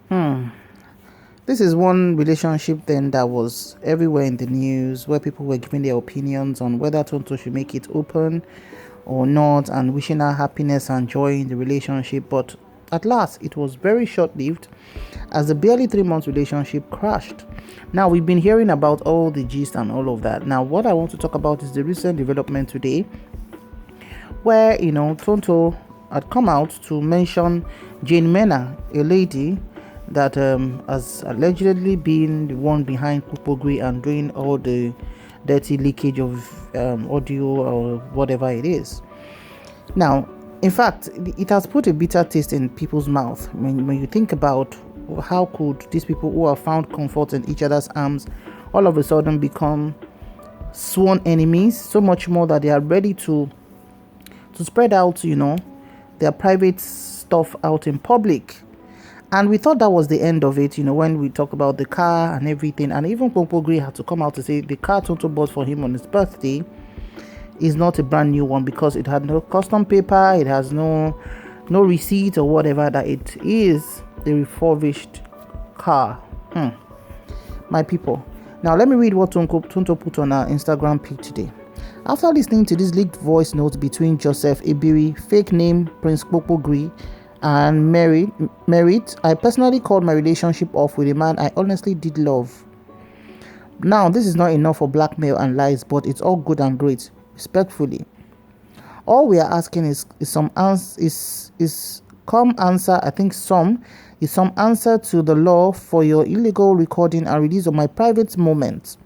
Hmm. This is one relationship then that was everywhere in the news where people were giving their opinions on whether Tonto should make it open or not and wishing her happiness and joy in the relationship. But at last, it was very short lived as the barely 3 months relationship crashed. Now, we've been hearing about all the gist and all of that. Now, what I want to talk about is the recent development today where, Tonto had come out to mention Jane Mena, a lady that has allegedly been the one behind Kpokpogri and doing all the dirty leakage of audio or whatever it is. Now, in fact, it has put a bitter taste in people's mouth when you think about how could these people who have found comfort in each other's arms all of a sudden become sworn enemies, so much more that they are ready to spread out, their private stuff out in public. And we thought that was the end of it, when we talk about the car and everything. And even Kpokpogri had to come out to say the car Tonto bought for him on his birthday is not a brand new one because it had no custom paper, it has no receipt or whatever, that it is the refurbished car. My people. Now let me read what Tonto put on our Instagram page today. After listening to this leaked voice note between Joseph Ibiri, fake name Prince Kpokpogri, and Merit, I personally called my relationship off with a man I honestly did love. Now, this is not enough for blackmail and lies, but it's all good and great. Respectfully, all we are asking is some answer. Is some answer to the law for your illegal recording and release of my private moments,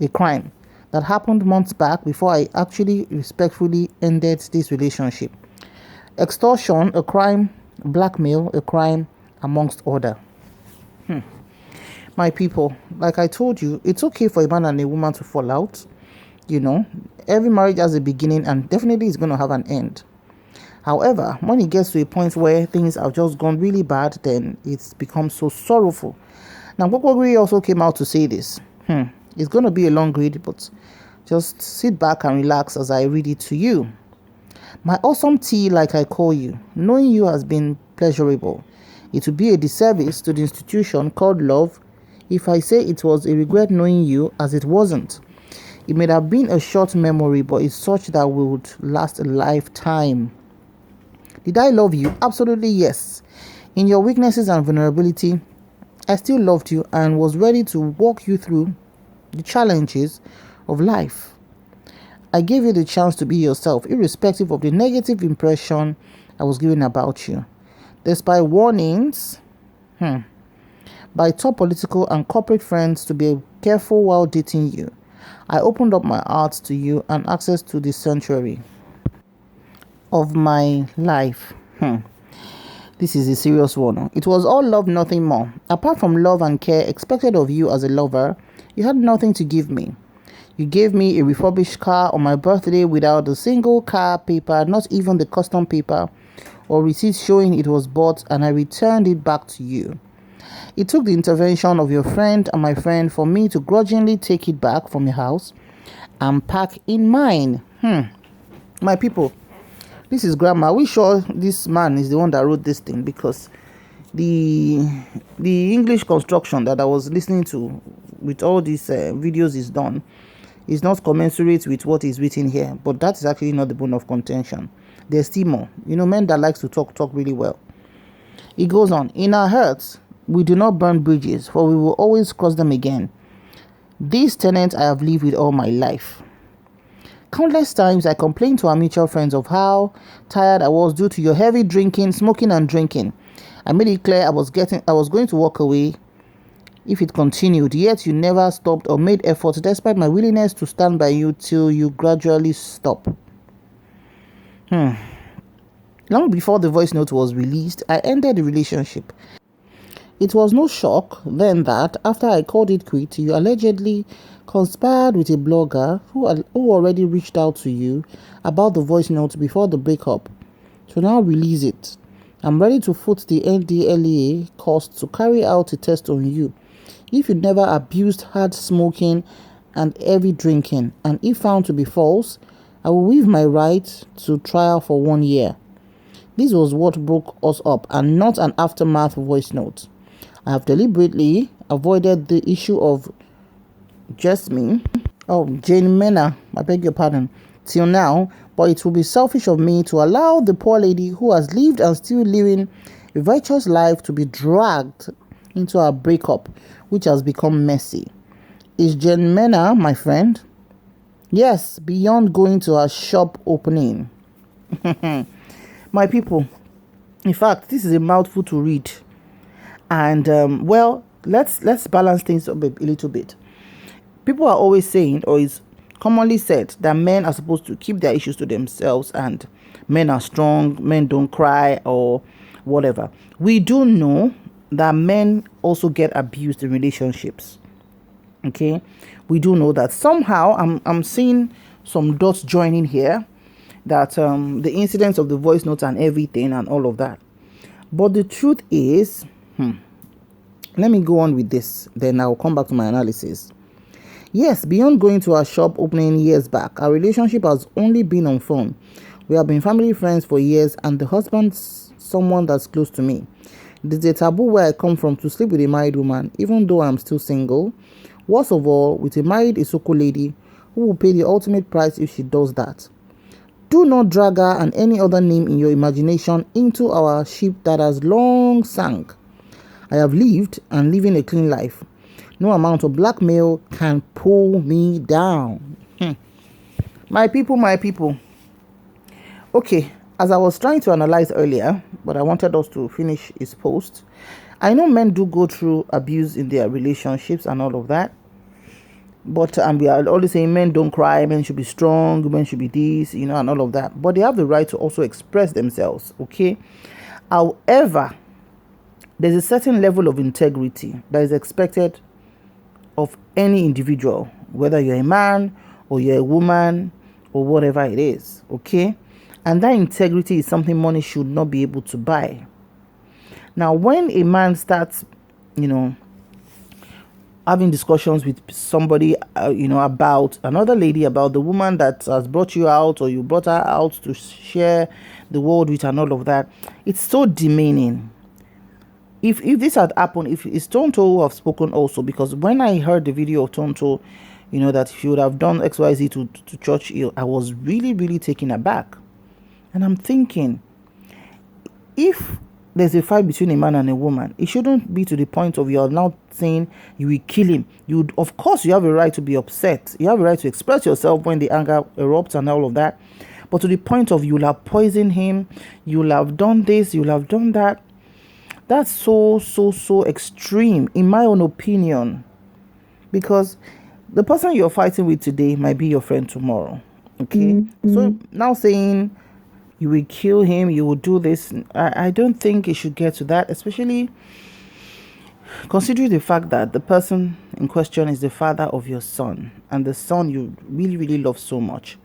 a crime that happened months back before I actually respectfully ended this relationship. Extortion, a crime. Blackmail, a crime, amongst other. My people, like I told you, it's okay for a man and a woman to fall out. Every marriage has a beginning and definitely is going to have an end. However, when it gets to a point where things have just gone really bad, then it's become so sorrowful. Now, Kpokpogri also came out to say this. It's going to be a long read, but just sit back and relax as I read it to you. My awesome tea, like I call you, knowing you has been pleasurable. It would be a disservice to the institution called love if I say it was a regret knowing you, as it wasn't. It may have been a short memory, but it's such that would last a lifetime. Did I love you? Absolutely yes. In your weaknesses and vulnerability, I still loved you and was ready to walk you through the challenges of life. I gave you the chance to be yourself, irrespective of the negative impression I was giving about you. Despite warnings by top political and corporate friends to be careful while dating you, I opened up my heart to you and access to the sanctuary of my life. This is a serious one. It was all love, nothing more. Apart from love and care expected of you as a lover, you had nothing to give me. You gave me a refurbished car on my birthday without a single car paper, not even the custom paper or receipt showing it was bought, and I returned it back to you. It took the intervention of your friend and my friend for me to grudgingly take it back from your house and pack in mine. My people, this is grammar. Are we sure this man is the one that wrote this thing? Because the English construction that I was listening to with all these videos is done is not commensurate with what is written here, but that is actually not the bone of contention. There's still more. Men that likes to talk really well. It goes on. In our hearts, we do not burn bridges, for we will always cross them again. These tenants I have lived with all my life. Countless times I complained to our mutual friends of how tired I was due to your heavy drinking, smoking and drinking. I made it clear I was going to walk away if it continued, yet you never stopped or made efforts despite my willingness to stand by you till you gradually stop. Long before the voice note was released, I ended the relationship. It was no shock then that, after I called it quit, you allegedly conspired with a blogger who already reached out to you about the voice note before the breakup to now release it. I'm ready to foot the NDLEA cost to carry out a test on you. If you never abused hard smoking and heavy drinking, and if found to be false, I will waive my right to trial for 1 year. This was what broke us up and not an aftermath voice note. I have deliberately avoided the issue of Jane Mena, I beg your pardon, till now, but it will be selfish of me to allow the poor lady who has lived and still living a virtuous life to be dragged into a breakup, which has become messy. Is Jane Mena my friend? Yes, beyond going to her shop opening. My people, in fact, this is a mouthful to read. And, let's balance things up a little bit. People are always saying, or it's commonly said, that men are supposed to keep their issues to themselves and men are strong, men don't cry, or whatever. We do know that men also get abused in relationships. Okay, we do know that. Somehow I'm seeing some dots joining here, that the incidents of the voice notes and everything and all of that. But the truth is, let me go on with this, then I'll come back to my analysis. Yes, beyond going to our shop opening years back, our relationship has only been on phone. We have been family friends for years, and the husband's someone that's close to me. It is a taboo where I come from to sleep with a married woman, even though I'm still single. Worst of all, with a married Isoko lady who will pay the ultimate price if she does that. Do not drag her and any other name in your imagination into our ship that has long sunk. I have lived and living a clean life. No amount of blackmail can pull me down. My people. Okay, as I was trying to analyze earlier, but I wanted us to finish his post. I know men do go through abuse in their relationships and all of that. But we are always saying men don't cry, men should be strong, men should be this, and all of that. But they have the right to also express themselves, okay? However, there's a certain level of integrity that is expected of any individual, whether you're a man or you're a woman or whatever it is, okay? And that integrity is something money should not be able to buy. Now, when a man starts, having discussions with somebody, about another lady, about the woman that has brought you out or you brought her out to share the world with and all of that, it's so demeaning. If this had happened, if it's Tonto who have spoken also, because when I heard the video of Tonto, that she would have done XYZ to Church, I was really, really taken aback. And I'm thinking, if there's a fight between a man and a woman, it shouldn't be to the point of you're now saying you will kill him. Of course, you have a right to be upset. You have a right to express yourself when the anger erupts and all of that. But to the point of you'll have poisoned him, you'll have done this, you'll have done that. That's so extreme, in my own opinion. Because the person you're fighting with today might be your friend tomorrow. Okay? Mm-hmm. So now saying you will kill him, you will do this, I don't think it should get to that, especially considering the fact that the person in question is the father of your son, and the son you really, really love so much.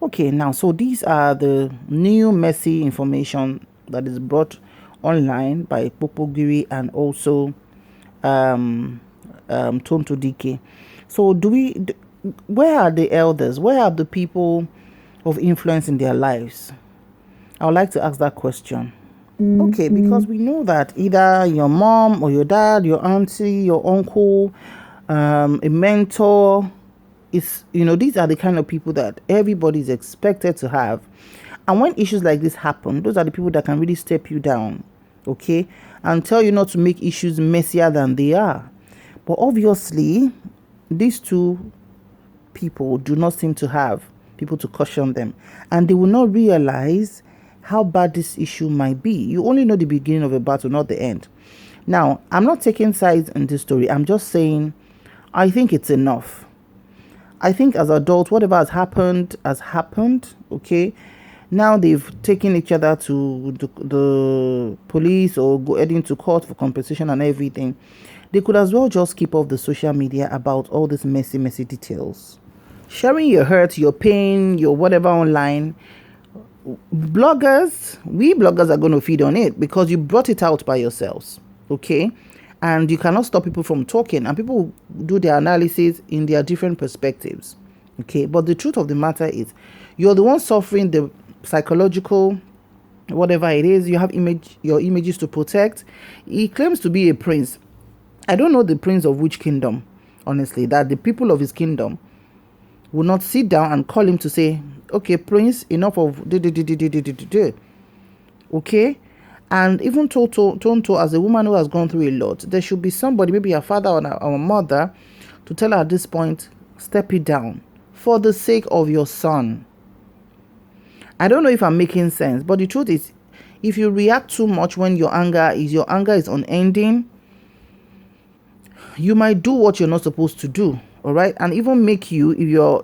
Okay, now, so these are the new messy information that is brought online by Kpokpogri and also Tonto Dikeh. So where are the elders? Where are the people of influence in their lives? I would like to ask that question. Okay, because we know that either your mom or your dad, your auntie, your uncle, a mentor, these are the kind of people that everybody is expected to have. And when issues like this happen, those are the people that can really step you down, okay, and tell you not to make issues messier than they are. But obviously, these two people do not seem to have people to caution them, and they will not realize how bad this issue might be. You only know the beginning of a battle, not the end. Now, I'm not taking sides in this story. I'm just saying I think it's enough. I think as adults, whatever has happened, okay? Now they've taken each other to the police or heading to court for compensation and everything. They could as well just keep off the social media about all these messy details. Sharing your hurt, your pain, your whatever online, we bloggers are going to feed on it because you brought it out by yourselves, okay? And you cannot stop people from talking, and people do their analysis in their different perspectives, okay? But the truth of the matter is you're the one suffering the psychological whatever it is, you have your images to protect. He claims to be a prince. I don't know the prince of which kingdom, honestly, that the people of his kingdom will not sit down and call him to say, okay, prince, enough of okay. And even Tonto, as a woman who has gone through a lot, there should be somebody, maybe her father or our mother, to tell her at this point, step it down for the sake of your son. I don't know if I'm making sense, but the truth is, if you react too much when your anger is unending, you might do what you're not supposed to do. All right, and even make you,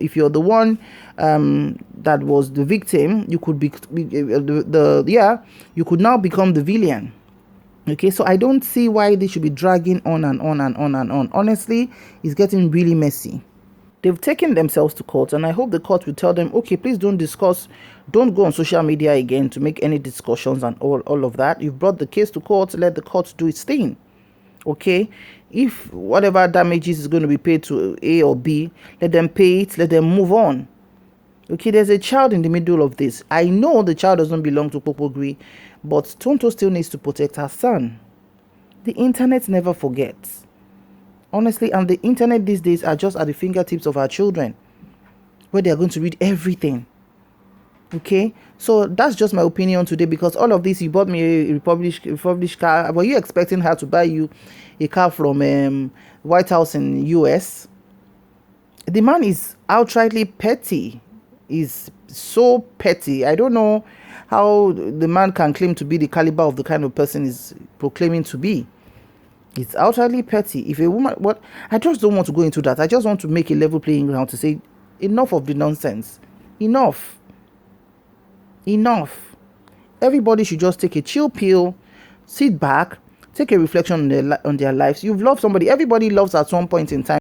if you're the one that was the victim, you could be you could now become the villain. Okay, so I don't see why they should be dragging on and on and on and on. Honestly, it's getting really messy. They've taken themselves to court, and I hope the court will tell them, okay, please don't go on social media again to make any discussions and all of that. You've brought the case to court, let the court do its thing. Okay, if whatever damages is going to be paid to A or B, let them pay it, let them move on. Okay, there's a child in the middle of this. I know the child doesn't belong to Kpokpogri, but Tonto still needs to protect her son. The internet never forgets. Honestly, and the internet these days are just at the fingertips of our children, where they are going to read everything. Okay, so that's just my opinion today, because all of this, you bought me a refurbished car. Were you expecting her to buy you a car from White House in US? The man is outrightly petty. Is so petty. I don't know how the man can claim to be the caliber of the kind of person he's proclaiming to be. It's outrightly petty. If a woman, what, I just don't want to go into that. I just want to make a level playing ground to say, enough of the nonsense. Enough. Everybody should just take a chill pill, sit back, take a reflection on their lives. You've loved somebody. Everybody loves at some point in time.